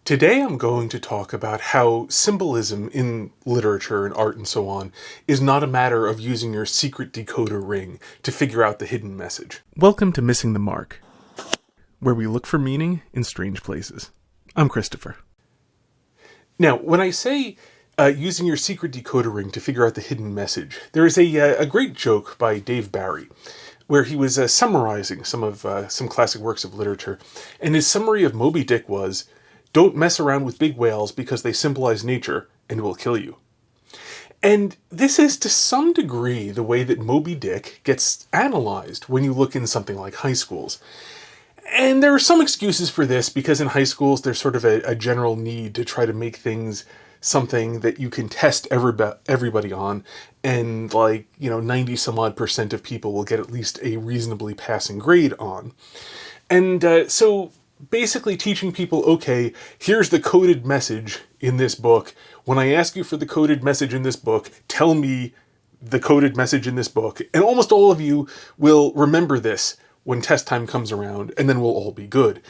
Today I'm going to talk about how symbolism in literature and art and so on is not a matter of using your secret decoder ring to figure out the hidden message. Welcome to Missing the Mark, where we look for meaning in strange places. I'm Christopher. Now, when I say using your secret decoder ring to figure out the hidden message, there is a great joke by Dave Barry, where he was summarizing some classic works of literature, and his summary of Moby Dick was, "Don't mess around with big whales because they symbolize nature and will kill you." And this is to some degree the way that Moby Dick gets analyzed when you look in something like high schools. And there are some excuses for this because in high schools there's sort of a general need to try to make things something that you can test everybody on, and 90 some odd percent of people will get at least a reasonably passing grade on. And so basically teaching people, okay, here's the coded message in this book. When I ask you for the coded message in this book, tell me the coded message in this book. And almost all of you will remember this when test time comes around, and then we'll all be good.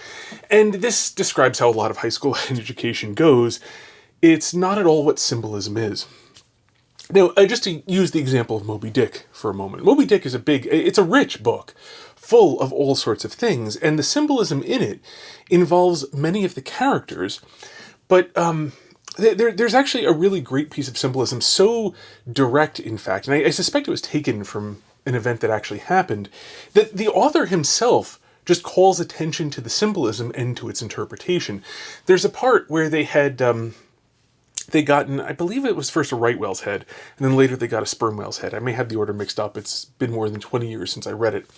And this describes how a lot of high school education goes. It's not at all what symbolism is. Now, just to use the example of Moby Dick for a moment. Moby Dick is it's a rich book, full of all sorts of things, and the symbolism in it involves many of the characters, but there's actually a really great piece of symbolism, so direct, in fact, and I suspect it was taken from an event that actually happened, that the author himself just calls attention to the symbolism and to its interpretation. There's a part where they had they gotten, I believe it was first a right whale's head, and then later they got a sperm whale's head. I may have the order mixed up. It's been more than 20 years since I read it.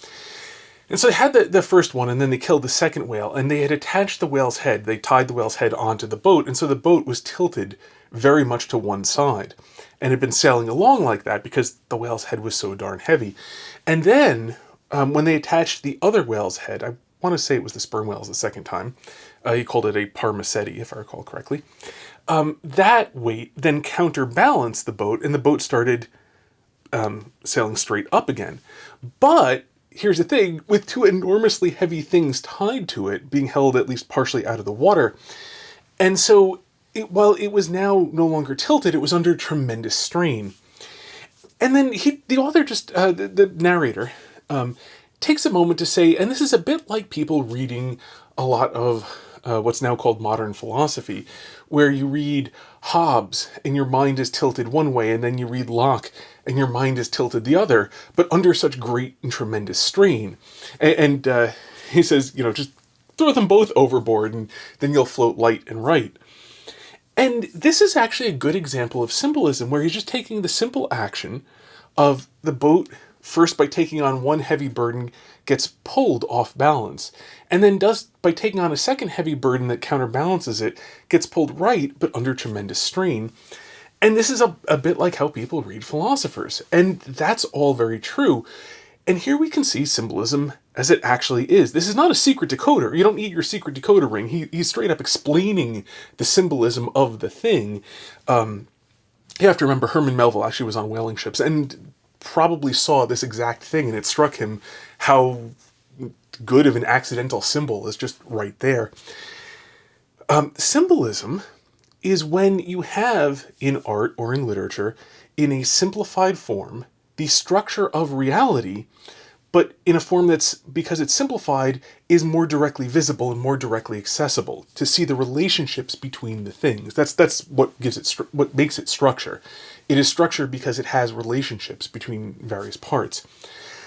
And so they had the first one, and then they killed the second whale, and they had attached the whale's head. They tied the whale's head onto the boat, and so the boat was tilted very much to one side, and had been sailing along like that because the whale's head was so darn heavy. And then, when they attached the other whale's head, I want to say it was the sperm whale's the second time, he called it a parmacetti, if I recall correctly, that weight then counterbalanced the boat, and the boat started sailing straight up again. But here's the thing, with two enormously heavy things tied to it, being held at least partially out of the water, and so while it was now no longer tilted, it was under tremendous strain. And then the author the narrator, takes a moment to say, and this is a bit like people reading a lot of what's now called modern philosophy, where you read Hobbes and your mind is tilted one way, and then you read Locke and your mind is tilted the other, but under such great and tremendous strain. And he says, just throw them both overboard and then you'll float light and right. And this is actually a good example of symbolism, where he's just taking the simple action of the boat, first by taking on one heavy burden, gets pulled off balance, and then by taking on a second heavy burden that counterbalances it, gets pulled right, but under tremendous strain. And this is a bit like how people read philosophers, and that's all very true. And here we can see symbolism as it actually is. This is not a secret decoder. You don't need your secret decoder ring. He's straight up explaining the symbolism of the thing. You have to remember Herman Melville actually was on whaling ships and probably saw this exact thing, and it struck him how good of an accidental symbol is just right there. Symbolism is when you have, in art or in literature, in a simplified form, the structure of reality, but in a form that's, because it's simplified, is more directly visible and more directly accessible to see the relationships between the things. That's what gives it what makes it structure. It is structured because it has relationships between various parts.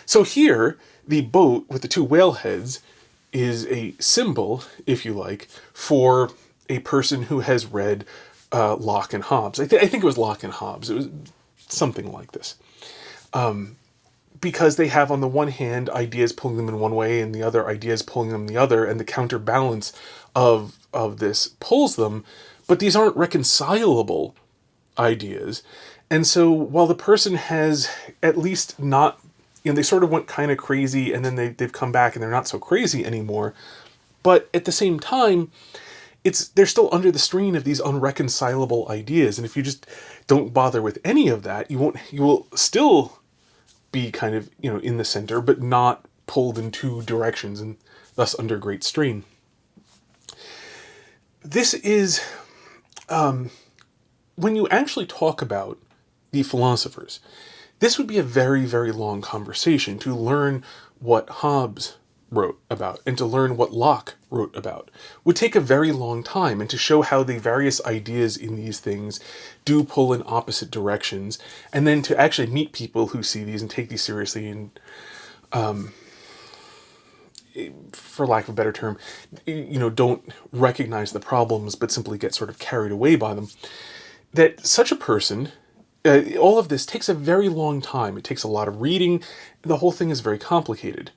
So here, the boat with the two whale heads is a symbol, if you like, for a person who has read Locke and Hobbes. I think it was Locke and Hobbes. It was something like this. Because they have, on the one hand, ideas pulling them in one way and the other ideas pulling them the other, and the counterbalance of this pulls them, but these aren't reconcilable ideas. And so while the person has at least not, they sort of went kind of crazy, and then they've come back and they're not so crazy anymore, but at the same time, they're still under the strain of these unreconcilable ideas. And if you just don't bother with any of that, you will still be kind of, in the center, but not pulled in two directions and thus under great strain. this is, when you actually talk about the philosophers, this would be a very, very long conversation to learn what Hobbes wrote about and to learn what Locke wrote about. Would take a very long time, and to show how the various ideas in these things do pull in opposite directions, and then to actually meet people who see these and take these seriously and, for lack of a better term, don't recognize the problems but simply get sort of carried away by them. That such a person, all of this takes a very long time. It takes a lot of reading. The whole thing is very complicated.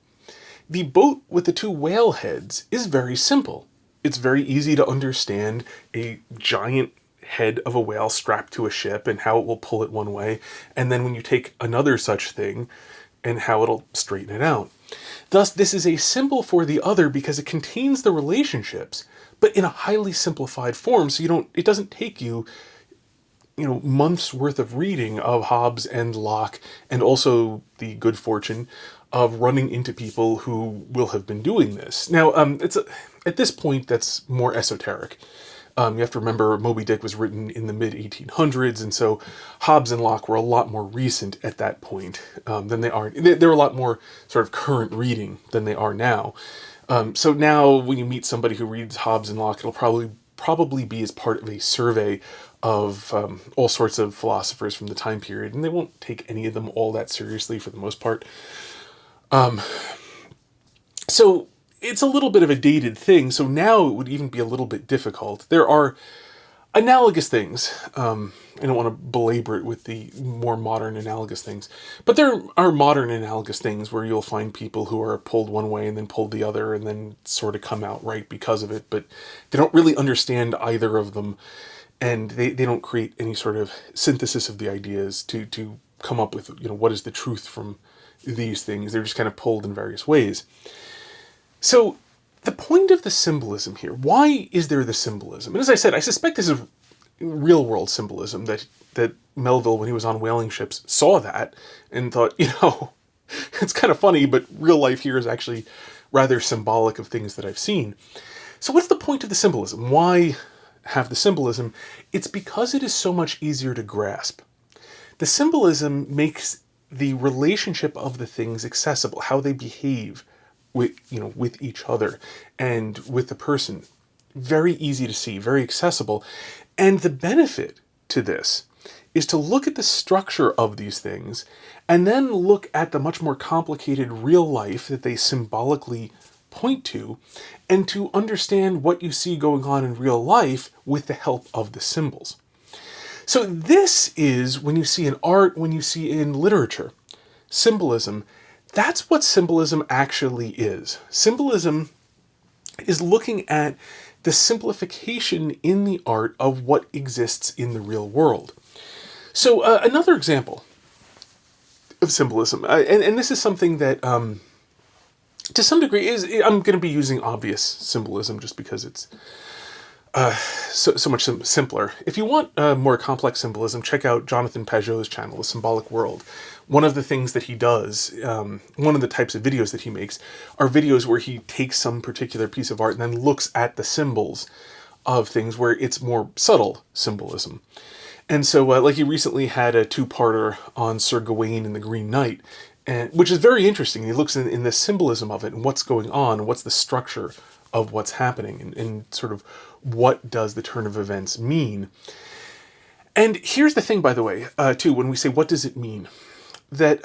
The boat with the two whale heads is very simple. It's very easy to understand a giant head of a whale strapped to a ship and how it will pull it one way, and then when you take another such thing and how it'll straighten it out. Thus, this is a symbol for the other because it contains the relationships, but in a highly simplified form, so it doesn't take you months worth of reading of Hobbes and Locke, and also the good fortune of running into people who will have been doing this. Now, at this point, that's more esoteric. You have to remember Moby Dick was written in the mid-1800s, and so Hobbes and Locke were a lot more recent at that point than they are. They're a lot more sort of current reading than they are now. So now when you meet somebody who reads Hobbes and Locke, it'll probably be as part of a survey of all sorts of philosophers from the time period, and they won't take any of them all that seriously for the most part. So it's a little bit of a dated thing, so now it would even be a little bit difficult. There are analogous things. I don't want to belabor it with the more modern analogous things, but there are modern analogous things where you'll find people who are pulled one way and then pulled the other and then sort of come out right because of it, but they don't really understand either of them, and they don't create any sort of synthesis of the ideas to come up with, what is the truth from these things. They're just kind of pulled in various ways. So the point of the symbolism here, why is there the symbolism? And as I said, I suspect this is real world symbolism, that Melville, when he was on whaling ships, saw that and thought, it's kind of funny, but real life here is actually rather symbolic of things that I've seen. So what's the point of the symbolism? Why have the symbolism? It's because it is so much easier to grasp. The symbolism makes the relationship of the things accessible, how they behave with each other and with the person. Very easy to see, very accessible. And the benefit to this is to look at the structure of these things and then look at the much more complicated real life that they symbolically point to, and to understand what you see going on in real life with the help of the symbols. So this is when you see in art, when you see in literature, symbolism. That's what symbolism actually is. Symbolism is looking at the simplification in the art of what exists in the real world. So another example of symbolism, and this is something that to some degree I'm going to be using obvious symbolism just because it's so much simpler. If you want more complex symbolism, check out Jonathan Pajot's channel, The Symbolic World. One of the things that he does, one of the types of videos that he makes, are videos where he takes some particular piece of art and then looks at the symbols of things where it's more subtle symbolism. And so, like he recently had a two-parter on Sir Gawain and the Green Knight, which is very interesting. He looks in the symbolism of it and what's going on, and what's the structure of what's happening, and sort of what does the turn of events mean. And here's the thing, by the way, too, when we say what does it mean, that,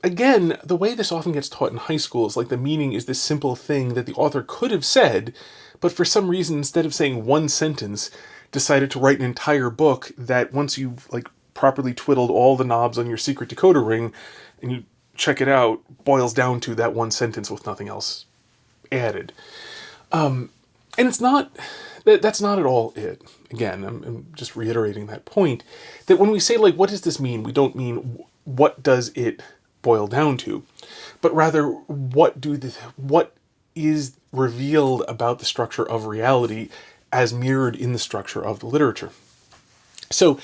again, the way this often gets taught in high school is like the meaning is this simple thing that the author could have said, but for some reason, instead of saying one sentence, decided to write an entire book that once you've properly twiddled all the knobs on your secret decoder ring and you check it out, boils down to that one sentence with nothing else added. And it's not, that's not at all it. Again, I'm just reiterating that point, that when we say, what does this mean? We don't mean what does it boil down to, but rather what is revealed about the structure of reality as mirrored in the structure of the literature. So,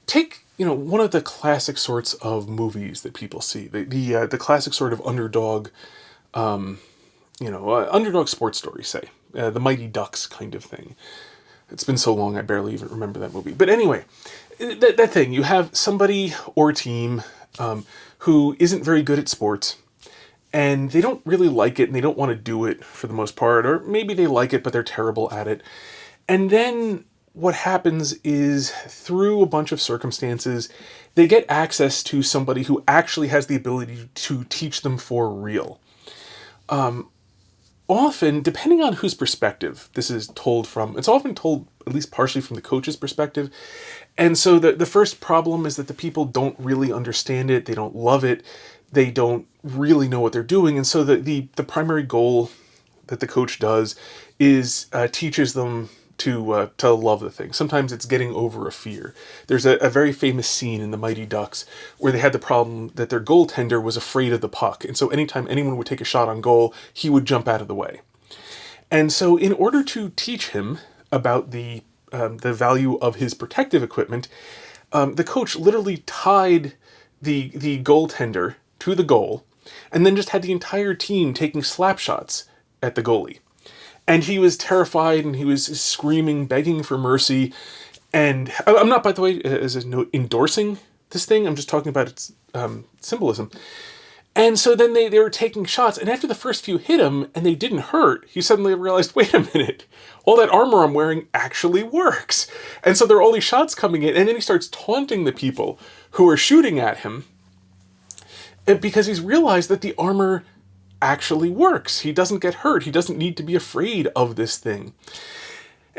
take, one of the classic sorts of movies that people see, the classic sort of underdog, underdog sports stories, say. the Mighty Ducks kind of thing. It's been so long I barely even remember that movie. But anyway, that thing, you have somebody or team who isn't very good at sports, and they don't really like it, and they don't want to do it for the most part, or maybe they like it, but they're terrible at it. And then what happens is, through a bunch of circumstances, they get access to somebody who actually has the ability to teach them for real. Often, depending on whose perspective this is told from, it's often told at least partially from the coach's perspective. And so the first problem is that the people don't really understand it. They don't love it. They don't really know what they're doing. And so the primary goal that the coach does is teaches them to love the thing. Sometimes it's getting over a fear. There's a very famous scene in the Mighty Ducks where they had the problem that their goaltender was afraid of the puck. And so anytime anyone would take a shot on goal, he would jump out of the way. And so in order to teach him about the value of his protective equipment, the coach literally tied the goaltender to the goal and then just had the entire team taking slap shots at the goalie. And he was terrified, and he was screaming, begging for mercy. And I'm not, by the way, as a note, endorsing this thing. I'm just talking about its symbolism. And so then they were taking shots. And after the first few hit him, and they didn't hurt, he suddenly realized, wait a minute, all that armor I'm wearing actually works. And so there are all these shots coming in. And then he starts taunting the people who are shooting at him, because he's realized that the armor actually works. He doesn't get hurt. He doesn't need to be afraid of this thing.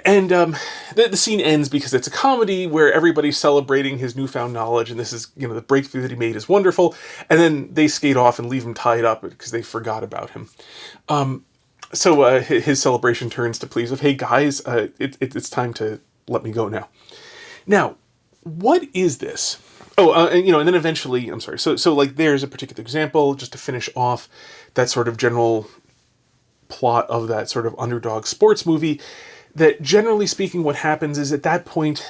And the scene ends because it's a comedy where everybody's celebrating his newfound knowledge, and this is, the breakthrough that he made is wonderful. And then they skate off and leave him tied up because they forgot about him. So his celebration turns to pleas of, hey guys, it's time to let me go now. Now, what is this? And then eventually, I'm sorry. So like there's a particular example just to finish off that sort of general plot of that sort of underdog sports movie, that generally speaking, what happens is at that point,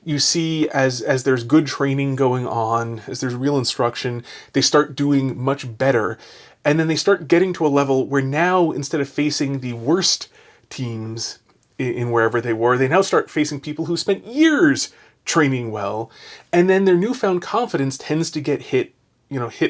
you see as there's good training going on, as there's real instruction, they start doing much better. And then they start getting to a level where now, instead of facing the worst teams in wherever they were, they now start facing people who spent years training well. And then their newfound confidence tends to get hit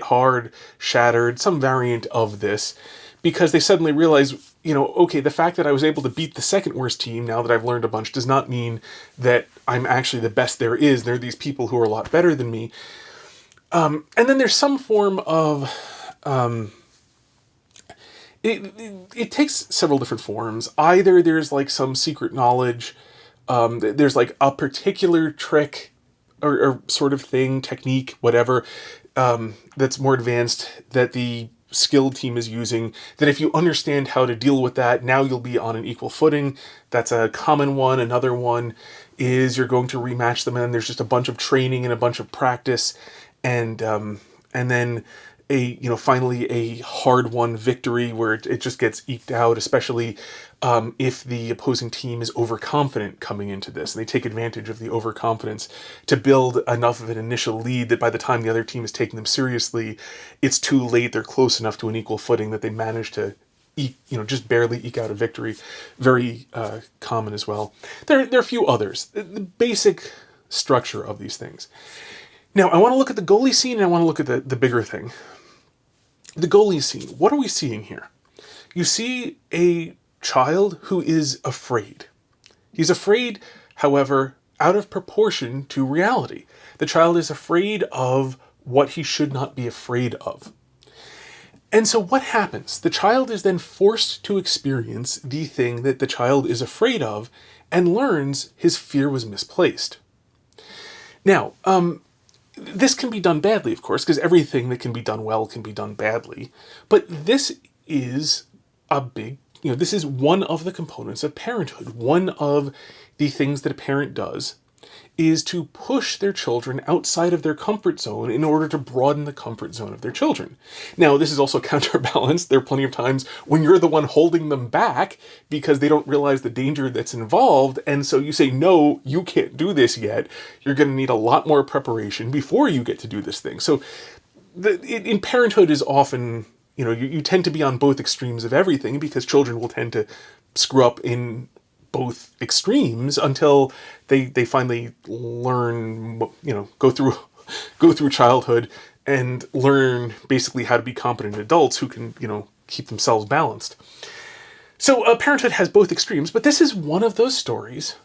hard, shattered, some variant of this, because they suddenly realize, okay, the fact that I was able to beat the second worst team, now that I've learned a bunch, does not mean that I'm actually the best there is. There are these people who are a lot better than me. And then there's some form of, it takes several different forms. Either there's like some secret knowledge, there's like a particular trick or sort of thing, technique, whatever, that's more advanced that the skilled team is using, that if you understand how to deal with that, now you'll be on an equal footing. That's a common one. Another one is you're going to rematch them, and there's just a bunch of training and a bunch of practice, and then finally a hard-won victory where it just gets eked out, especially if the opposing team is overconfident coming into this. And they take advantage of the overconfidence to build enough of an initial lead that by the time the other team is taking them seriously, it's too late. They're close enough to an equal footing that they manage to just barely eke out a victory. Very common as well. There are a few others. The basic structure of these things. Now, I want to look at the goalie scene, and I want to look at the bigger thing. The goalie scene. What are we seeing here? You see a child who is afraid. He's afraid, however, out of proportion to reality. The child is afraid of what he should not be afraid of. And so what happens? The child is then forced to experience the thing that the child is afraid of and learns his fear was misplaced. Now, this can be done badly, of course, because everything that can be done well can be done badly. But this is this is one of the components of parenthood. One of the things that a parent does is to push their children outside of their comfort zone in order to broaden the comfort zone of their children. Now, this is also counterbalanced. There are plenty of times when you're the one holding them back because they don't realize the danger that's involved. And so you say, no, you can't do this yet. You're going to need a lot more preparation before you get to do this thing. So in parenthood is often you tend to be on both extremes of everything, because children will tend to screw up in both extremes until they finally learn, go through childhood and learn basically how to be competent adults who can, keep themselves balanced. So parenthood has both extremes, but this is one of those stories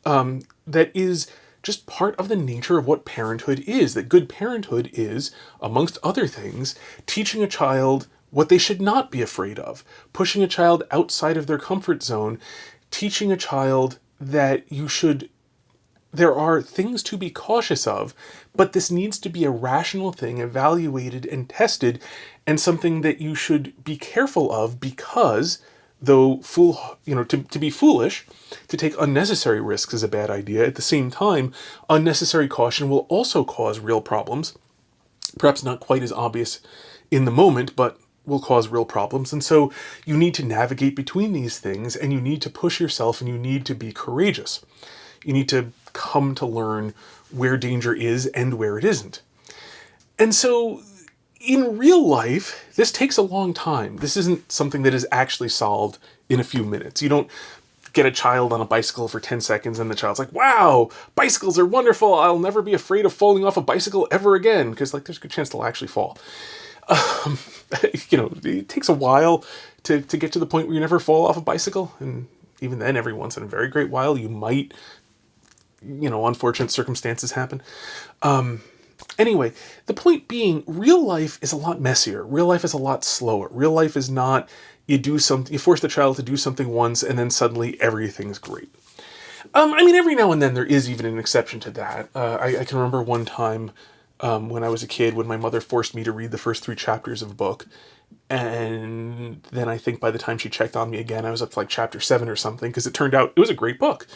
that is just part of the nature of what parenthood is. That good parenthood is, amongst other things, teaching a child what they should not be afraid of, pushing a child outside of their comfort zone, teaching a child that there are things to be cautious of, but this needs to be a rational thing, evaluated and tested, and something that you should be careful of, because though to be foolish, to take unnecessary risks is a bad idea. At the same time, unnecessary caution will also cause real problems. Perhaps not quite as obvious in the moment, but will cause real problems. And so you need to navigate between these things, and you need to push yourself, and you need to be courageous. You need to come to learn where danger is and where it isn't. And so in real life, this takes a long time. This isn't something that is actually solved in a few minutes. You don't get a child on a bicycle for 10 seconds and the child's like, wow, bicycles are wonderful. I'll never be afraid of falling off a bicycle ever again. Because there's a good chance they'll actually fall. It takes a while to get to the point where you never fall off a bicycle. And even then, every once in a very great while, you might, unfortunate circumstances happen. Anyway, the point being, real life is a lot messier. Real life is a lot slower. Real life is not, you force the child to do something once and then suddenly everything's great. Every now and then there is even an exception to that. I can remember one time when I was a kid, when my mother forced me to read the first 3 chapters of a book. And then I think by the time she checked on me again, I was up to chapter 7 or something, because it turned out it was a great book.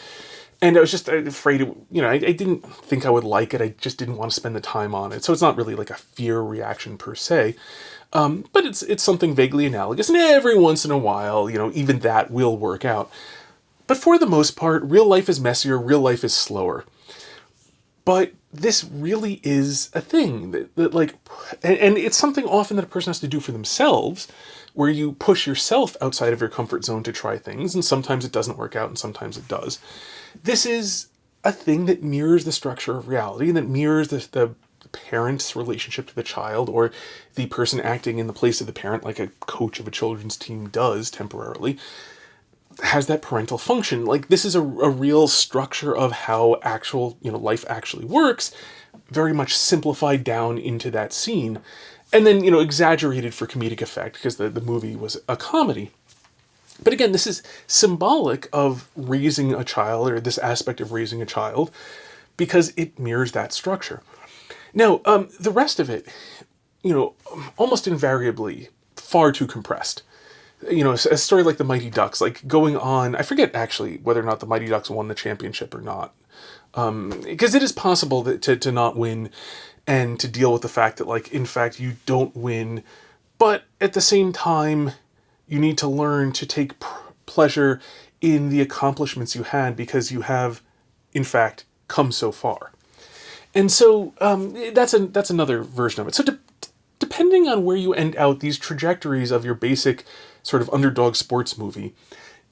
And I was just afraid, I didn't think I would like it. I just didn't want to spend the time on it. So it's not really like a fear reaction per se. But it's something vaguely analogous. And every once in a while, even that will work out. But for the most part, real life is messier. Real life is slower. But this really is a thing and it's something often that a person has to do for themselves, where you push yourself outside of your comfort zone to try things. And sometimes it doesn't work out and sometimes it does. This is a thing that mirrors the structure of reality, and that mirrors the parent's relationship to the child, or the person acting in the place of the parent, like a coach of a children's team does temporarily, has that parental function. This is a real structure of how actual, life actually works, very much simplified down into that scene, and then, exaggerated for comedic effect, because the movie was a comedy. But again, this is symbolic of raising a child, or this aspect of raising a child, because it mirrors that structure. Now, the rest of it, almost invariably far too compressed. A story like the Mighty Ducks, going on, I forget actually whether or not the Mighty Ducks won the championship or not. Because it is possible to not win, and to deal with the fact that, in fact, you don't win, but at the same time, you need to learn to take pleasure in the accomplishments you had, because you have, in fact, come so far. And so that's another version of it. So depending on where you end out, these trajectories of your basic sort of underdog sports movie,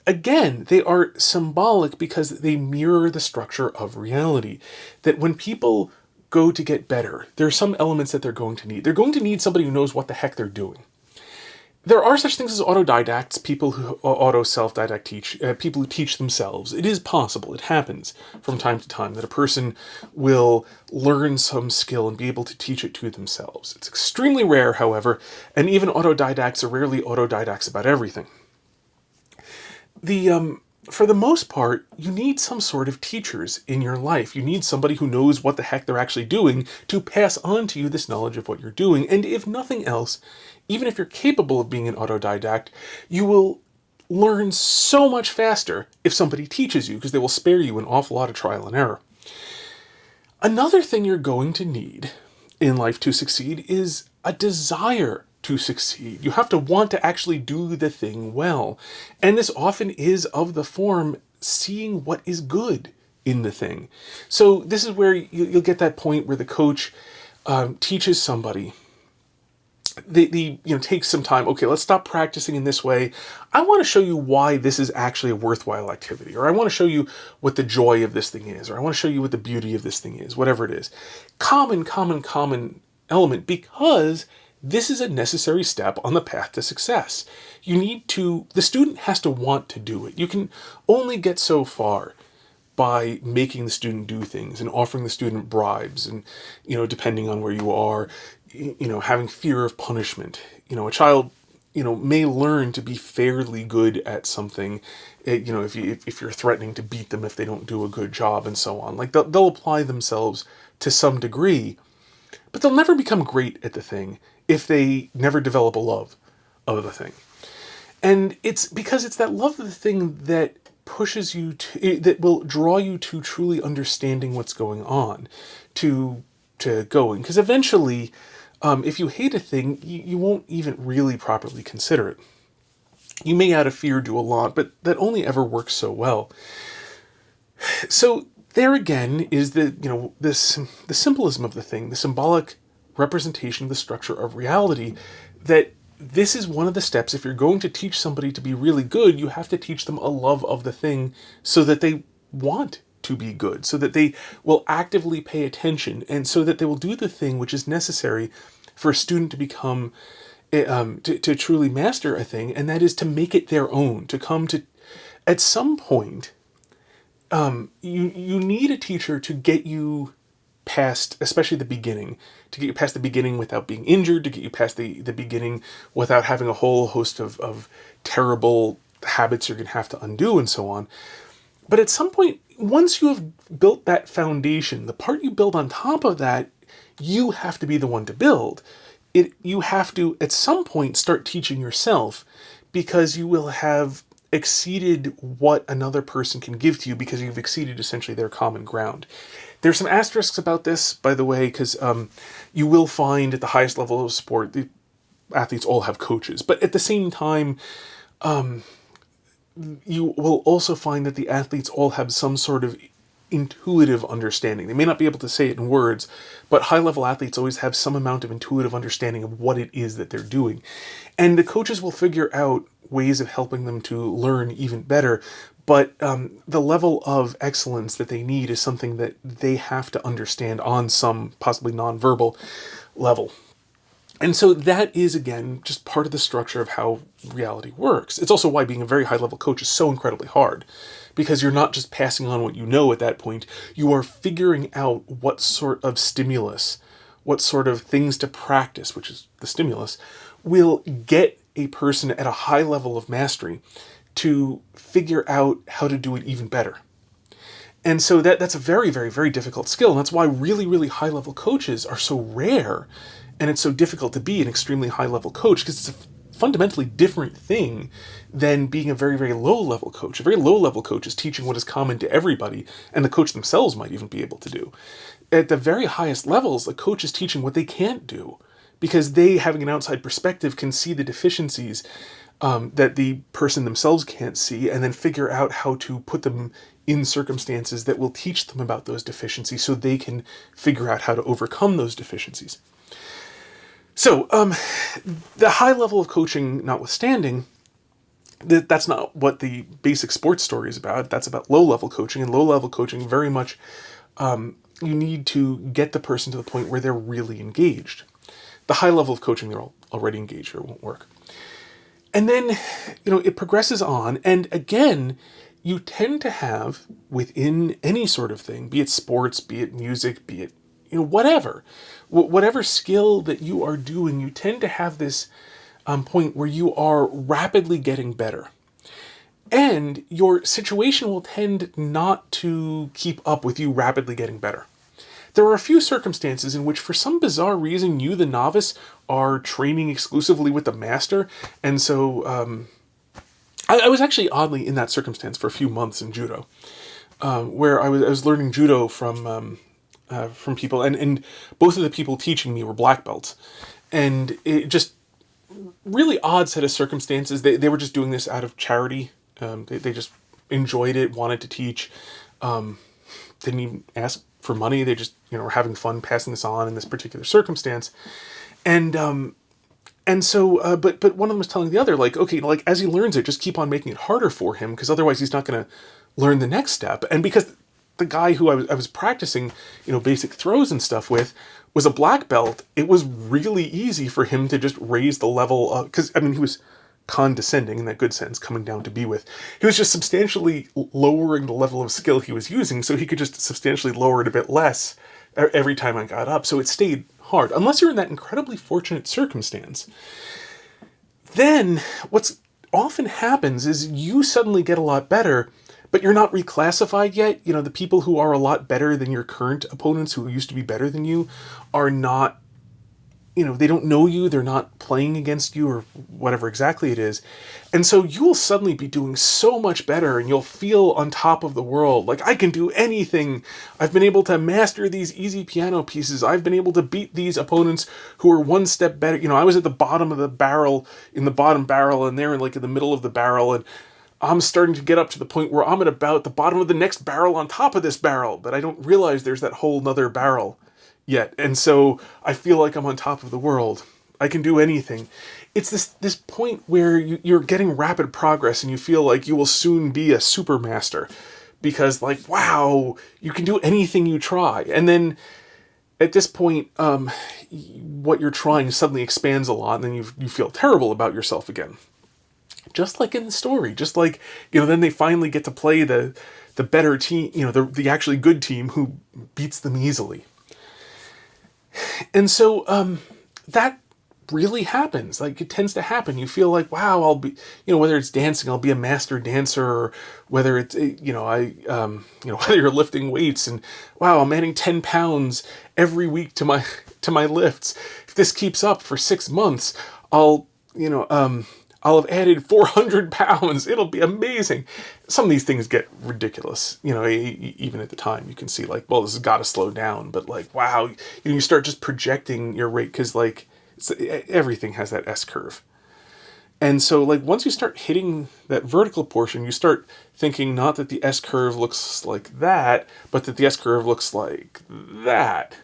again, they are symbolic because they mirror the structure of reality. That when people go to get better, there are some elements that they're going to need. They're going to need somebody who knows what the heck they're doing. There are such things as autodidacts, people who self-didact teach, people who teach themselves. It is possible, it happens from time to time, that a person will learn some skill and be able to teach it to themselves. It's extremely rare, however, and even autodidacts are rarely autodidacts about everything. For the most part, you need some sort of teachers in your life. You need somebody who knows what the heck they're actually doing to pass on to you this knowledge of what you're doing. And if nothing else, even if you're capable of being an autodidact, you will learn so much faster if somebody teaches you, because they will spare you an awful lot of trial and error. Another thing you're going to need in life to succeed is a desire to succeed. You have to want to actually do the thing well. And this often is of the form seeing what is good in the thing. So this is where you'll get that point where the coach teaches somebody they take some time. Okay, let's stop practicing in this way. I want to show you why this is actually a worthwhile activity, or I want to show you what the joy of this thing is, or I want to show you what the beauty of this thing is, whatever it is. Common element, because this is a necessary step on the path to success. The student has to want to do it. You can only get so far by making the student do things and offering the student bribes and, depending on where you are, having fear of punishment. A child, may learn to be fairly good at something, if you're threatening to beat them if they don't do a good job and so on. Like they'll apply themselves to some degree, but they'll never become great at the thing if they never develop a love of the thing. And it's because it's that love of the thing that pushes you that will draw you to truly understanding what's going on, to going. Because eventually, if you hate a thing, you won't even really properly consider it. You may out of fear do a lot, but that only ever works so well. So there again is the symbolism of the thing, the symbolic representation of the structure of reality, that this is one of the steps. If you're going to teach somebody to be really good, you have to teach them a love of the thing so that they want to be good, so that they will actively pay attention, and so that they will do the thing which is necessary for a student to become, to truly master a thing, and that is to make it their own, to come to, at some point, you need a teacher to get you past, especially the beginning, to get you past the beginning without being injured, to get you past the beginning without having a whole host of terrible habits you're going to have to undo and so on. But at some point, once you have built that foundation, the part you build on top of that, you have to be the one to build. You have to, at some point, start teaching yourself, because you will have exceeded what another person can give to you, because you've exceeded essentially their common ground. There's some asterisks about this, by the way, because you will find at the highest level of sport, the athletes all have coaches. But at the same time, you will also find that the athletes all have some sort of intuitive understanding. They may not be able to say it in words, but high-level athletes always have some amount of intuitive understanding of what it is that they're doing. And the coaches will figure out ways of helping them to learn even better, but the level of excellence that they need is something that they have to understand on some possibly non-verbal level. And so that is, again, just part of the structure of how reality works. It's also why being a very high-level coach is so incredibly hard, because you're not just passing on what you know at that point. You are figuring out what sort of stimulus, what sort of things to practice, which is the stimulus, will get a person at a high level of mastery to figure out how to do it even better. And so that's a very, very, very difficult skill. And that's why really, really high-level coaches are so rare. And it's so difficult to be an extremely high-level coach, because it's a fundamentally different thing than being a very, very low-level coach. A very low-level coach is teaching what is common to everybody, and the coach themselves might even be able to do. At the very highest levels, the coach is teaching what they can't do, because they, having an outside perspective, can see the deficiencies that the person themselves can't see, and then figure out how to put them in circumstances that will teach them about those deficiencies so they can figure out how to overcome those deficiencies. So, the high level of coaching notwithstanding, that's not what the basic sports story is about. That's about low-level coaching, and low-level coaching very much, you need to get the person to the point where they're really engaged. The high level of coaching, they're already engaged, or it won't work. And then, it progresses on, and again, you tend to have, within any sort of thing, be it sports, be it music, be it, whatever skill that you are doing, you tend to have this point where you are rapidly getting better. And your situation will tend not to keep up with you rapidly getting better. There are a few circumstances in which, for some bizarre reason, you, the novice, are training exclusively with the master. And so I was actually oddly in that circumstance for a few months in judo, where I was learning judo from people, and both of the people teaching me were black belts. And it just really odd set of circumstances. They were just doing this out of charity. They just enjoyed it, wanted to teach, didn't even ask for money. They just, were having fun passing this on in this particular circumstance. And And so, but one of them was telling the other, like, okay, like, as he learns it, just keep on making it harder for him, because otherwise he's not going to learn the next step. And because the guy who I was practicing, basic throws and stuff with was a black belt, it was really easy for him to just raise the level, because, I mean, he was condescending in that good sense, coming down to be with. He was just substantially lowering the level of skill he was using, so he could just substantially lower it a bit less every time I got up. So it stayed hard, unless you're in that incredibly fortunate circumstance. Then what's often happens is you suddenly get a lot better, but you're not reclassified yet. The people who are a lot better than your current opponents, who used to be better than you, are not, they don't know you, they're not playing against you, or whatever exactly it is. And so you'll suddenly be doing so much better, and you'll feel on top of the world. Like, I can do anything. I've been able to master these easy piano pieces. I've been able to beat these opponents who are one step better. I was at the bottom of the barrel, in the bottom barrel, and they're in the middle of the barrel, and I'm starting to get up to the point where I'm at about the bottom of the next barrel on top of this barrel, but I don't realize there's that whole nother barrel yet. And so I feel like I'm on top of the world. I can do anything. It's this point where you're getting rapid progress, and you feel like you will soon be a super master, because, like, wow, you can do anything you try. And then at this point, what you're trying suddenly expands a lot, and then you feel terrible about yourself again. Just like in the story, just like, then they finally get to play the better team, the actually good team who beats them easily. And so that really happens. Like, it tends to happen. You feel like, wow, I'll be, whether it's dancing, I'll be a master dancer, or whether it's, whether you're lifting weights, and wow, I'm adding 10 pounds every week to my lifts. If this keeps up for 6 months, I'll have added 400 pounds. It'll be amazing. Some of these things get ridiculous, even at the time. You can see, like, well, this has got to slow down. But, like, wow, you start just projecting your rate, because, like, everything has that S-curve. And so, like, once you start hitting that vertical portion, you start thinking not that the S-curve looks like that, but that the S-curve looks like that.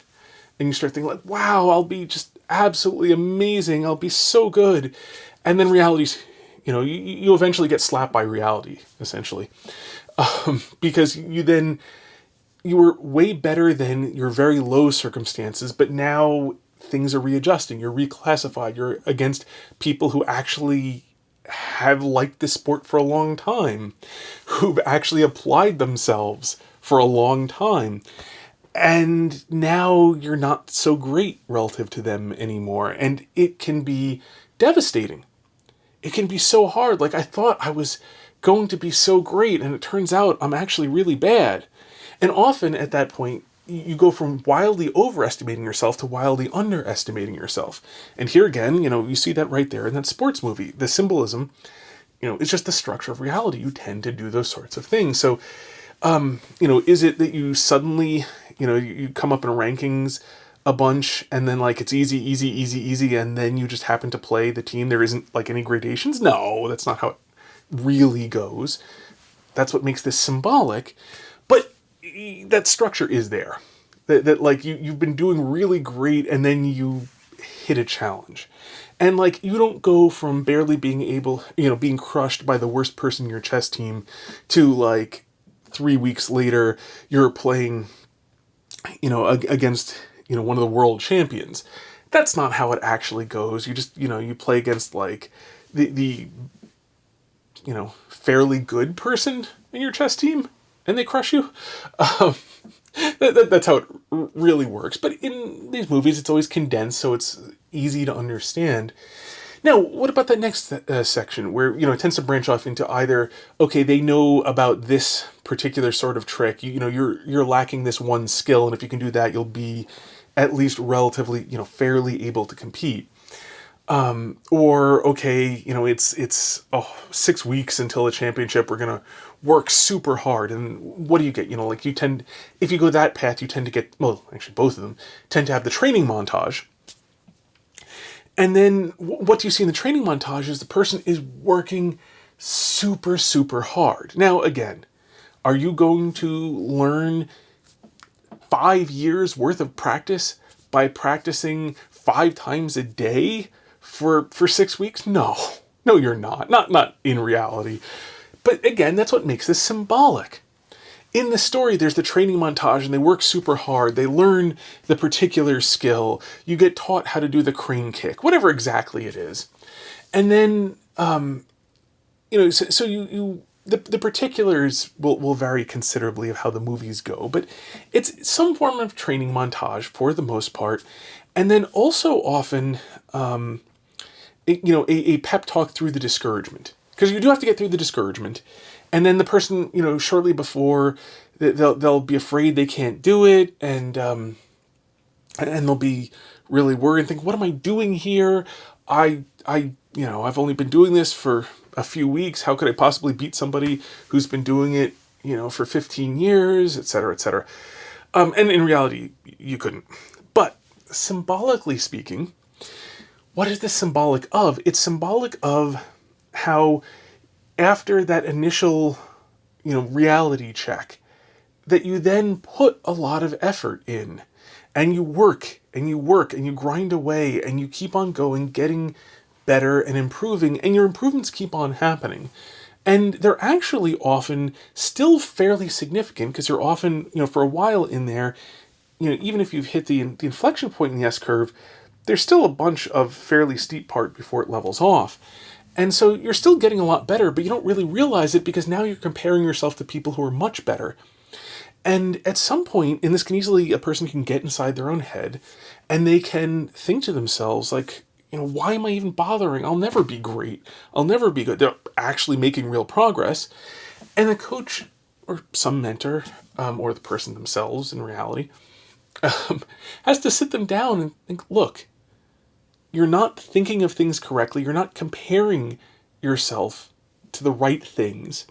And you start thinking, like, wow, I'll be just absolutely amazing. I'll be so good. And then reality's, you eventually get slapped by reality, essentially. Because you were way better than your very low circumstances, but now things are readjusting. You're reclassified. You're against people who actually have liked this sport for a long time, who've actually applied themselves for a long time. And now you're not so great relative to them anymore. And it can be devastating. It can be so hard. Like, I thought I was going to be so great, and it turns out I'm actually really bad. And often at that point, you go from wildly overestimating yourself to wildly underestimating yourself. And here again, you see that right there in that sports movie. The symbolism, it's just the structure of reality. You tend to do those sorts of things. So, is it that you suddenly, you come up in rankings a bunch, and then, like, it's easy, and then you just happen to play the team? There isn't, like, any gradations? No, that's not how it really goes. That's what makes this symbolic. But that structure is there. That like, you've been doing really great, and then you hit a challenge. And, like, you don't go from barely being able, being crushed by the worst person in your chess team to, like, 3 weeks later, you're playing, against, one of the world champions. That's not how it actually goes. You just, you play against, like, the fairly good person in your chess team, and they crush you. That's how it really works. But in these movies, it's always condensed, so it's easy to understand. Now, what about that next section where, it tends to branch off into either, okay, they know about this particular sort of trick, you're lacking this one skill, and if you can do that, you'll be at least relatively, fairly able to compete. Or, okay, it's 6 weeks until the championship, we're going to work super hard. And what do you get? Like, if you go that path, you tend to get, well, actually both of them tend to have the training montage. And then what do you see in the training montage is the person is working super, super hard. Now, again, are you going to learn 5 years worth of practice by practicing 5 times a day for 6 weeks? No. No, you're not. Not in reality. But again, that's what makes this symbolic. In the story, there's the training montage, and they work super hard. They learn the particular skill. You get taught how to do the crane kick, whatever exactly it is. And then, the particulars will vary considerably of how the movies go, but it's some form of training montage for the most part. And then also often, a pep talk through the discouragement. Because you do have to get through the discouragement. And then the person, shortly before, they'll be afraid they can't do it, and they'll be really worried and think, what am I doing here? I've only been doing this for a few weeks. How could I possibly beat somebody who's been doing it, for 15 years, et cetera, et cetera. And in reality, you couldn't. But symbolically speaking, what is this symbolic of? It's symbolic of how after that initial, reality check, that you then put a lot of effort in, and you work and you work and you grind away and you keep on going, getting better and improving, and your improvements keep on happening. And they're actually often still fairly significant, because you're often, for a while in there, even if you've hit the inflection point in the S-curve, there's still a bunch of fairly steep part before it levels off. And so you're still getting a lot better, but you don't really realize it, because now you're comparing yourself to people who are much better. And at some point, and this can easily, a person can get inside their own head, and they can think to themselves, like, why am I even bothering? I'll never be great. I'll never be good. They're actually making real progress. And the coach, or some mentor, or the person themselves in reality, has to sit them down and think, look, you're not thinking of things correctly. You're not comparing yourself to the right things.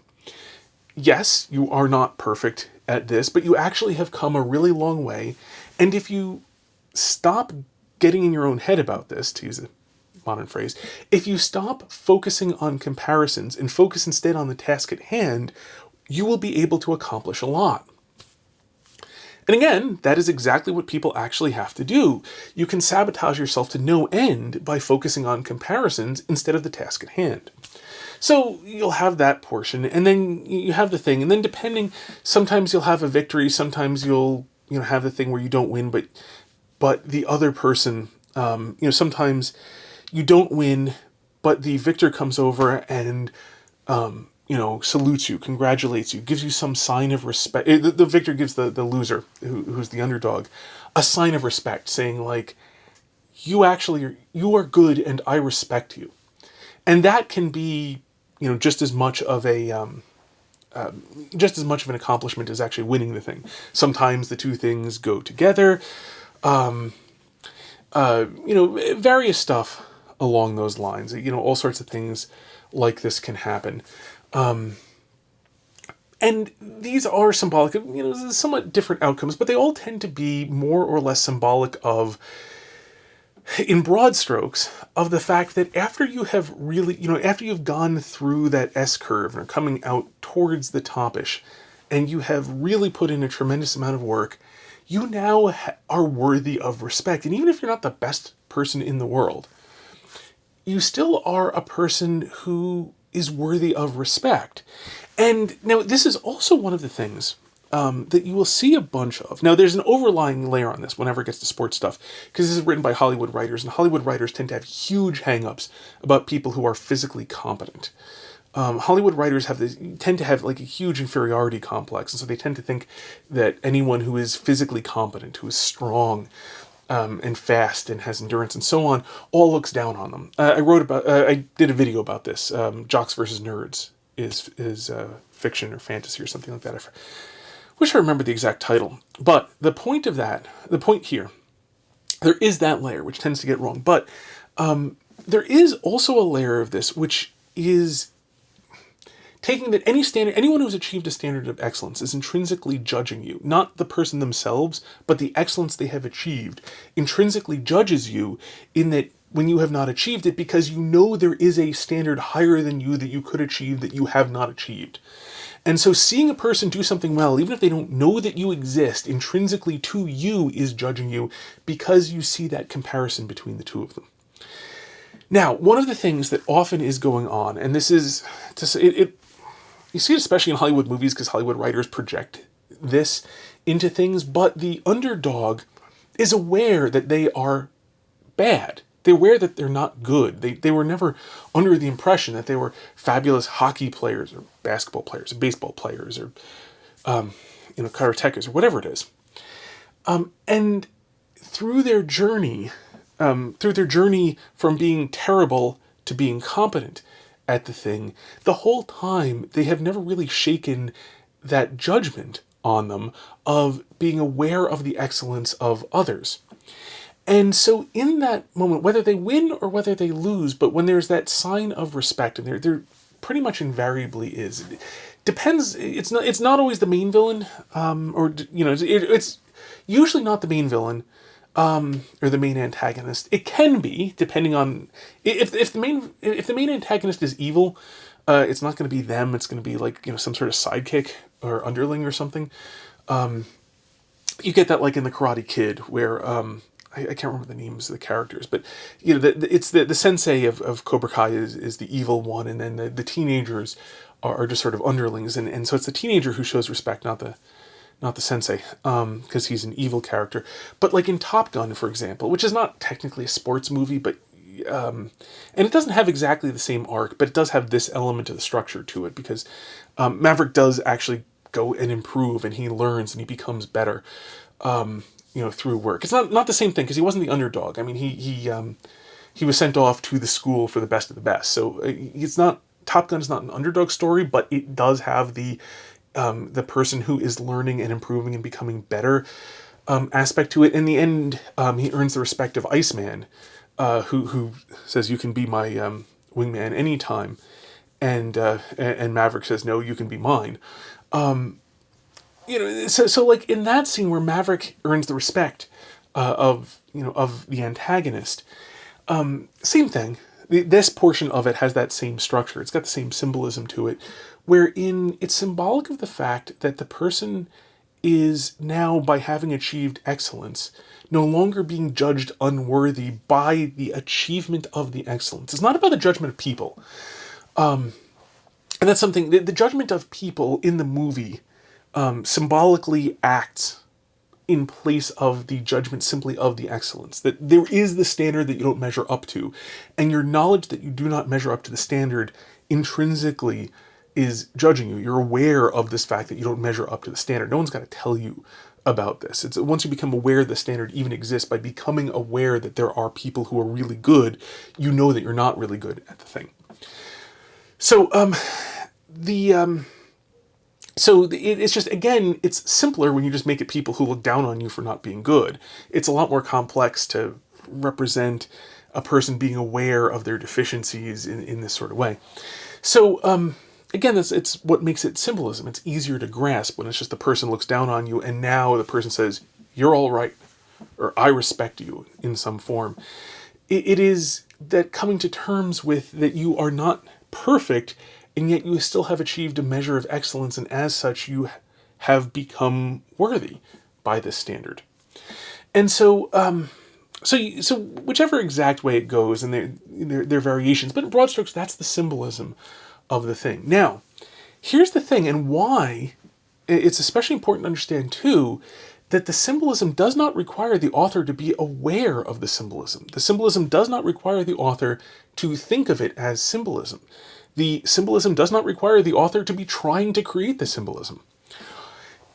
Yes, you are not perfect at this, but you actually have come a really long way. And if you stop getting in your own head about this, to use a modern phrase, if you stop focusing on comparisons and focus instead on the task at hand, you will be able to accomplish a lot. And again, that is exactly what people actually have to do. You can sabotage yourself to no end by focusing on comparisons instead of the task at hand. So you'll have that portion, and then you have the thing, and then sometimes you'll have a victory, sometimes you'll have the thing where you don't win, but the other person, sometimes you don't win, but the victor comes over and salutes you, congratulates you, gives you some sign of respect. The victor gives the loser, who's the underdog, a sign of respect, saying, like, you are good and I respect you. And that can be, just as much of an accomplishment as actually winning the thing. Sometimes the two things go together. Various stuff along those lines. All sorts of things like this can happen. And these are symbolic of, somewhat different outcomes, but they all tend to be more or less symbolic of, in broad strokes, of the fact that after you have really, after you've gone through that S-curve and are coming out towards the topish, and you have really put in a tremendous amount of work, you now are worthy of respect. And even if you're not the best person in the world, you still are a person who is worthy of respect. And now this is also one of the things that you will see a bunch of. Now there's an overlying layer on this whenever it gets to sports stuff, because this is written by Hollywood writers, and Hollywood writers tend to have huge hang-ups about people who are physically competent. Hollywood writers tend to have like a huge inferiority complex, and so they tend to think that anyone who is physically competent, who is strong, and fast and has endurance and so on, all looks down on them. I did a video about this. Jocks versus Nerds is fiction or fantasy or something like that. I wish I remembered the exact title. But the point here, there is that layer which tends to get wrong. But there is also a layer of this which is taking that anyone who's achieved a standard of excellence is intrinsically judging you. Not the person themselves, but the excellence they have achieved intrinsically judges you in that when you have not achieved it, because there is a standard higher than you that you could achieve that you have not achieved. And so seeing a person do something well, even if they don't know that you exist, intrinsically to you is judging you, because you see that comparison between the two of them. Now, one of the things that often is going on, and this is, you see it especially in Hollywood movies because Hollywood writers project this into things, but the underdog is aware that they are bad. They're aware that they're not good. They were never under the impression that they were fabulous hockey players or basketball players or baseball players or, karatekas or whatever it is. And through their journey from being terrible to being competent at the thing, the whole time they have never really shaken that judgment on them of being aware of the excellence of others. And so in that moment, whether they win or whether they lose, but when there's that sign of respect, and there pretty much invariably is, it depends. It's not always the main villain, it's usually not the main villain, or the main antagonist. It can be, depending on if the main antagonist is evil. It's not going to be them. It's going to be like, some sort of sidekick or underling or something. You get that like in the Karate Kid, where I can't remember the names of the characters, but it's the sensei of Cobra Kai is the evil one, and then the teenagers are just sort of underlings, and so it's the teenager who shows respect, not the sensei, because he's an evil character. But like in Top Gun, for example, which is not technically a sports movie, but and it doesn't have exactly the same arc, but it does have this element of the structure to it, because Maverick does actually go and improve, and he learns and he becomes better, through work. It's not the same thing, because he wasn't the underdog. I mean, he was sent off to the school for the best of the best. So Top Gun is not an underdog story, but it does have the person who is learning and improving and becoming better aspect to it. In the end, he earns the respect of Iceman, who says, "You can be my wingman anytime," and Maverick says, "No, you can be mine." So like in that scene where Maverick earns the respect of the antagonist, same thing. This portion of it has that same structure. It's got the same symbolism to it, wherein it's symbolic of the fact that the person is now, by having achieved excellence, no longer being judged unworthy by the achievement of the excellence. It's not about the judgment of people. And that's something, the judgment of people in the movie symbolically acts in place of the judgment simply of the excellence. That there is the standard that you don't measure up to, and your knowledge that you do not measure up to the standard intrinsically is judging you. You're aware of this fact that you don't measure up to the standard. No one's got to tell you about this. It's once you become aware the standard even exists, by becoming aware that there are people who are really good, you know that you're not really good at the thing. So it's just, again, it's simpler when you just make it people who look down on you for not being good. It's a lot more complex to represent a person being aware of their deficiencies in this sort of way. So, again, it's what makes it symbolism. It's easier to grasp when it's just the person looks down on you, and now the person says, "You're all right," or "I respect you" in some form. It is that coming to terms with that you are not perfect, and yet you still have achieved a measure of excellence, and as such you have become worthy by this standard. And so whichever exact way it goes, and there are variations, but in broad strokes, that's the symbolism of the thing. Now, here's the thing, and why it's especially important to understand too, that the symbolism does not require the author to be aware of the symbolism. The symbolism does not require the author to think of it as symbolism. The symbolism does not require the author to be trying to create the symbolism.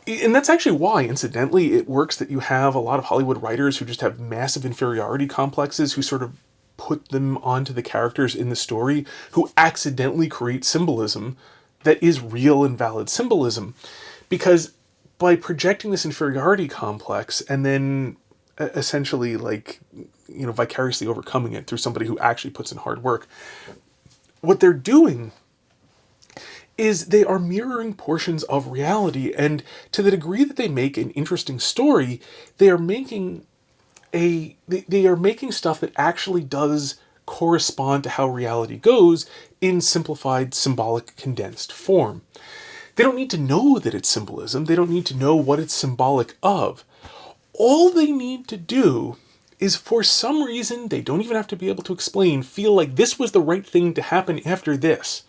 And that's actually why, incidentally, it works that you have a lot of Hollywood writers who just have massive inferiority complexes, who sort of put them onto the characters in the story, who accidentally create symbolism that is real and valid symbolism. Because by projecting this inferiority complex and then essentially vicariously overcoming it through somebody who actually puts in hard work, what they're doing is they are mirroring portions of reality, and to the degree that they make an interesting story, they are making stuff that actually does correspond to how reality goes in simplified, symbolic, condensed form. They don't need to know that it's symbolism. They don't need to know what it's symbolic of. All they need to do is for some reason, they don't even have to be able to explain, feel like this was the right thing to happen after this.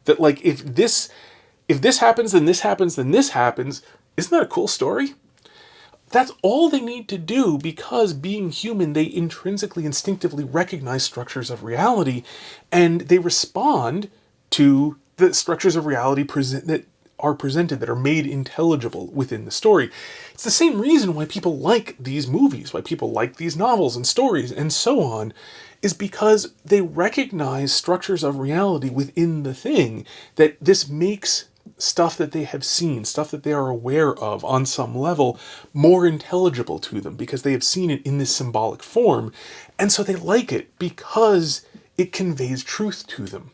That like, if this happens, then this happens, then this happens. Isn't that a cool story? That's all they need to do, because being human, they intrinsically, instinctively recognize structures of reality, and they respond to the structures of reality that are presented, that are made intelligible within the story. It's the same reason why people like these movies, why people like these novels and stories and so on, is because they recognize structures of reality within the thing, that this makes stuff that they have seen, stuff that they are aware of on some level, more intelligible to them, because they have seen it in this symbolic form, and so they like it because it conveys truth to them.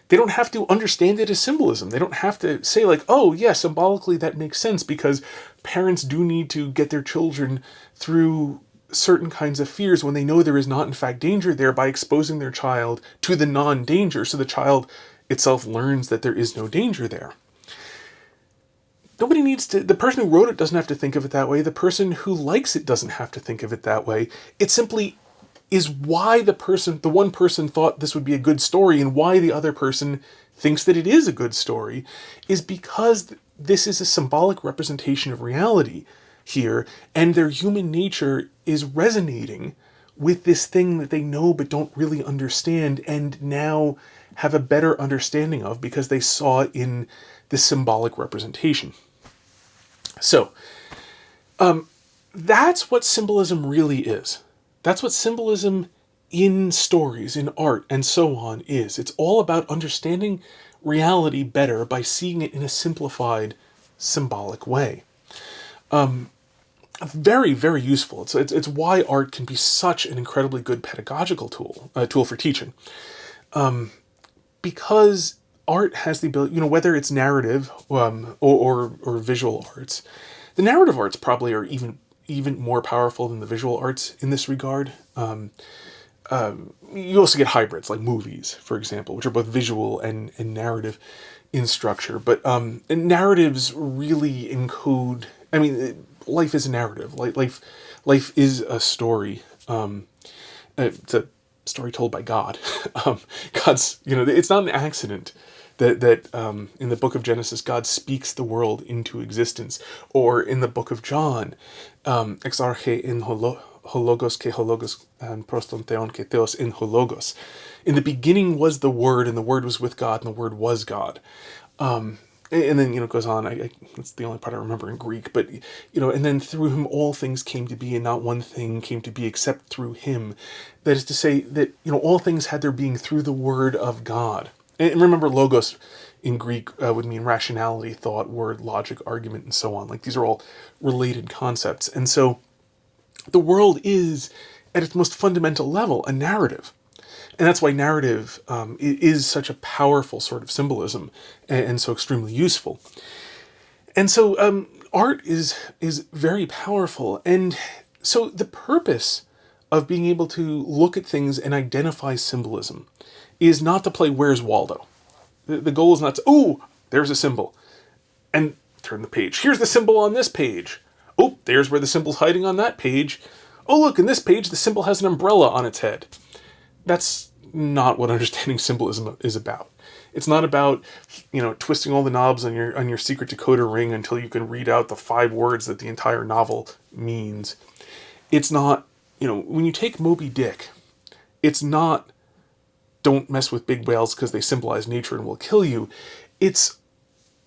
They don't have to understand it as symbolism. They don't have to say like, oh yeah, symbolically that makes sense, because parents do need to get their children through certain kinds of fears when they know there is not in fact danger there, by exposing their child to the non-danger, so the child itself learns that there is no danger there. Nobody needs to, the person who wrote it doesn't have to think of it that way. The person who likes it doesn't have to think of it that way. It simply is why the one person thought this would be a good story, and why the other person thinks that it is a good story, is because this is a symbolic representation of reality here, and their human nature is resonating with this thing that they know but don't really understand, and now have a better understanding of because they saw it in this symbolic representation. So, that's what symbolism really is. That's what symbolism in stories, in art, and so on is. It's all about understanding reality better by seeing it in a simplified, symbolic way. Very, very useful. It's why art can be such an incredibly good pedagogical tool for teaching. Because art has the ability, whether it's narrative or visual arts. The narrative arts probably are even more powerful than the visual arts in this regard. You also get hybrids, like movies, for example, which are both visual and narrative in structure. But narratives really encode, life is a narrative. Life is a story. It's a story told by God. God's, it's not an accident that in the book of Genesis, God speaks the world into existence. Or in the book of John, ex arche in hologos ke hologos and proston theon ke theos in hologos. In the beginning was the Word, and the Word was with God, and the Word was God. And then, it goes on, that's the only part I remember in Greek, but, and then through him all things came to be, and not one thing came to be except through him. That is to say that, all things had their being through the Word of God. And remember, logos in Greek would mean rationality, thought, word, logic, argument, and so on. Like, these are all related concepts. And so the world is, at its most fundamental level, a narrative. And that's why narrative is such a powerful sort of symbolism, and so extremely useful. And so art is very powerful. And so the purpose of being able to look at things and identify symbolism is not to play Where's Waldo. The goal is not to, oh, there's a symbol, and turn the page. Here's the symbol on this page. Oh, there's where the symbol's hiding on that page. Oh, look, in this page, the symbol has an umbrella on its head. That's not what understanding symbolism is about. It's not about, twisting all the knobs on your secret decoder ring until you can read out the 5 words that the entire novel means. It's not, when you take Moby Dick, it's not don't mess with big whales because they symbolize nature and will kill you. It's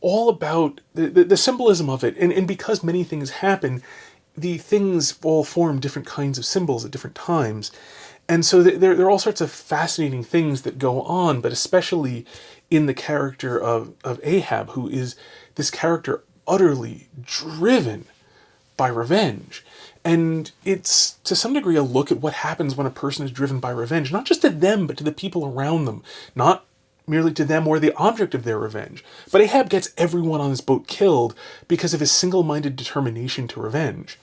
all about the symbolism of it. And because many things happen, the things all form different kinds of symbols at different times. And so there are all sorts of fascinating things that go on, but especially in the character of Ahab, who is this character utterly driven by revenge. And it's, to some degree, a look at what happens when a person is driven by revenge, not just to them, but to the people around them. Not merely to them or the object of their revenge. But Ahab gets everyone on his boat killed because of his single-minded determination to revenge.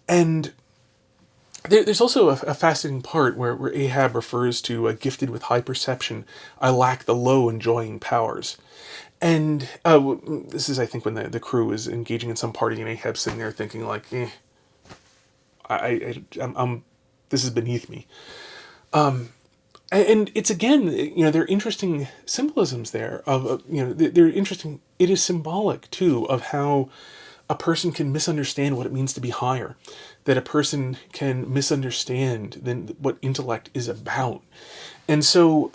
And there's also a fascinating part where Ahab refers to gifted with high perception, I lack the low enjoying powers. And this is, I think, when the crew is engaging in some party and Ahab's sitting there thinking like, I'm this is beneath me. And it's, again, there are interesting symbolisms there they're interesting. It is symbolic too of how a person can misunderstand what it means to be higher, that a person can misunderstand then what intellect is about. And so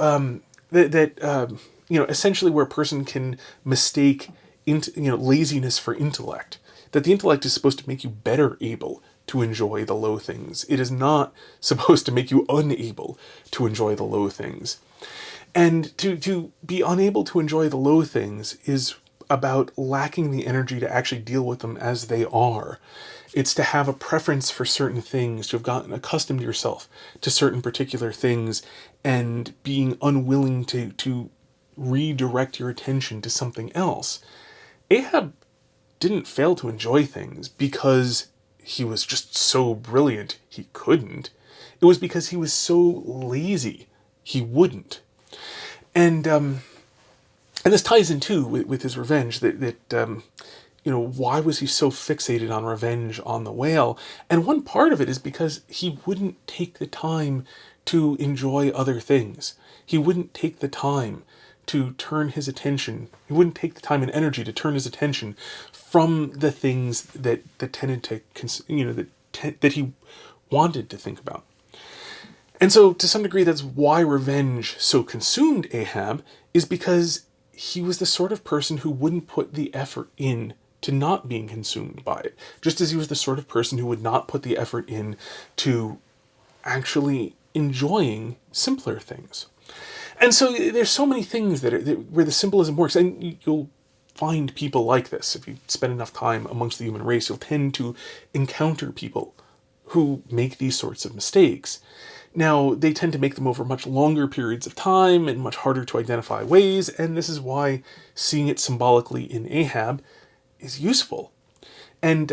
essentially where a person can mistake laziness for intellect, that the intellect is supposed to make you better able to enjoy the low things. It is not supposed to make you unable to enjoy the low things. And to be unable to enjoy the low things is about lacking the energy to actually deal with them as they are. It's to have a preference for certain things, to have gotten accustomed yourself to certain particular things, and being unwilling to redirect your attention to something else. Ahab didn't fail to enjoy things because he was just so brilliant he couldn't. It was because he was so lazy he wouldn't. And this ties in too with his revenge, that why was he so fixated on revenge on the whale? And one part of it is because he wouldn't take the time to enjoy other things. He wouldn't take the time to turn his attention. He wouldn't take the time and energy to turn his attention from the things that tended to, that he wanted to think about. And so, to some degree, that's why revenge so consumed Ahab, is because he was the sort of person who wouldn't put the effort in to not being consumed by it. Just as he was the sort of person who would not put the effort in to actually enjoying simpler things. And so there's so many things where the symbolism works, and you'll find people like this. If you spend enough time amongst the human race, you'll tend to encounter people who make these sorts of mistakes. Now, they tend to make them over much longer periods of time and much harder to identify ways, and this is why seeing it symbolically in Ahab is useful. And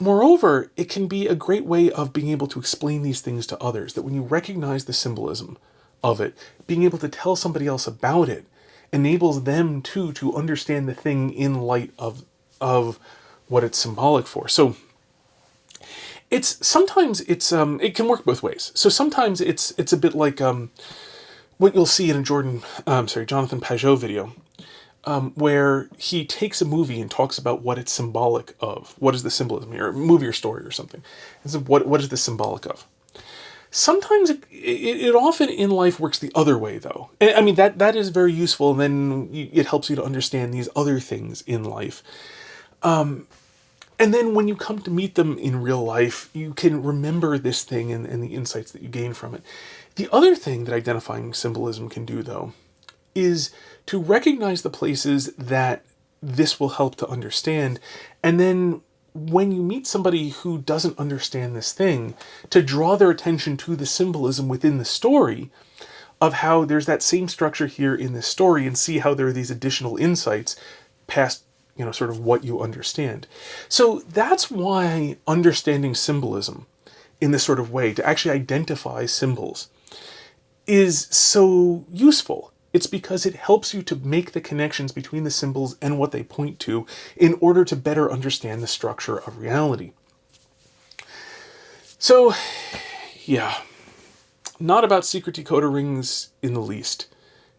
moreover, it can be a great way of being able to explain these things to others, that when you recognize the symbolism of it, being able to tell somebody else about it enables them too to understand the thing in light of what it's symbolic for. So sometimes it can work both ways. So sometimes it's a bit like what you'll see in a Jonathan Pajot video, where he takes a movie and talks about what it's symbolic of. What is the symbolism here? A movie or story or something. And so what is this symbolic of? Sometimes it often in life works the other way, though. And, I mean, that is very useful, and then it helps you to understand these other things in life. And then when you come to meet them in real life, you can remember this thing and the insights that you gain from it. The other thing that identifying symbolism can do, though, is to recognize the places that this will help to understand, and then when you meet somebody who doesn't understand this thing, to draw their attention to the symbolism within the story of how there's that same structure here in this story, and see how there are these additional insights past sort of what you understand. So that's why understanding symbolism in this sort of way, to actually identify symbols, is so useful. It's because it helps you to make the connections between the symbols and what they point to in order to better understand the structure of reality. So, yeah, not about secret decoder rings in the least.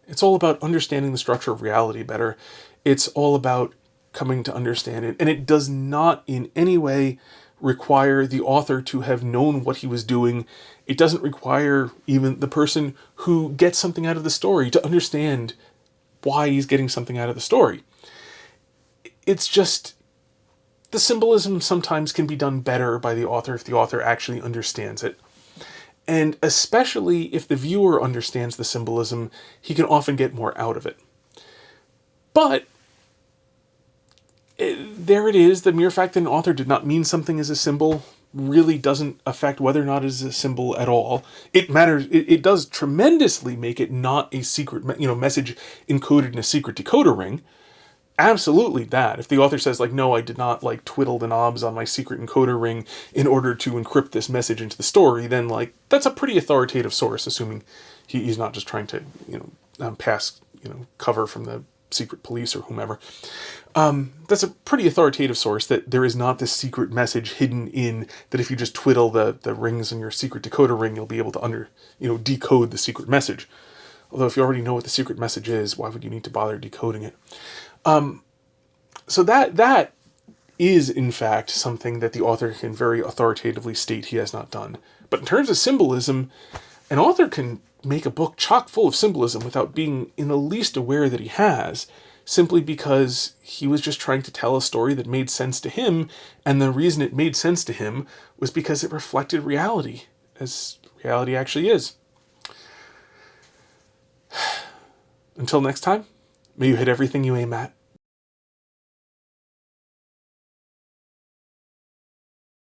It's all about understanding the structure of reality better. It's all about coming to understand it. And it does not in any way require the author to have known what he was doing. It doesn't require even the person who gets something out of the story to understand why he's getting something out of the story. It's just the symbolism sometimes can be done better by the author if the author actually understands it. And especially if the viewer understands the symbolism, he can often get more out of it. But there it is. The mere fact that an author did not mean something as a symbol really doesn't affect whether or not it is a symbol at all. It matters. It does tremendously make it not a secret, message encoded in a secret decoder ring. Absolutely that. If the author says, no, I did not, twiddle the knobs on my secret encoder ring in order to encrypt this message into the story, then, that's a pretty authoritative source, assuming he's not just trying to, pass, cover from the secret police or whomever. That's a pretty authoritative source, that there is not this secret message hidden in, that if you just twiddle the rings in your secret decoder ring, you'll be able to decode the secret message. Although if you already know what the secret message is, why would you need to bother decoding it? So that is, in fact, something that the author can very authoritatively state he has not done. But in terms of symbolism, an author can make a book chock full of symbolism without being in the least aware that he has, simply because he was just trying to tell a story that made sense to him, and the reason it made sense to him was because it reflected reality, as reality actually is. Until next time, may you hit everything you aim at.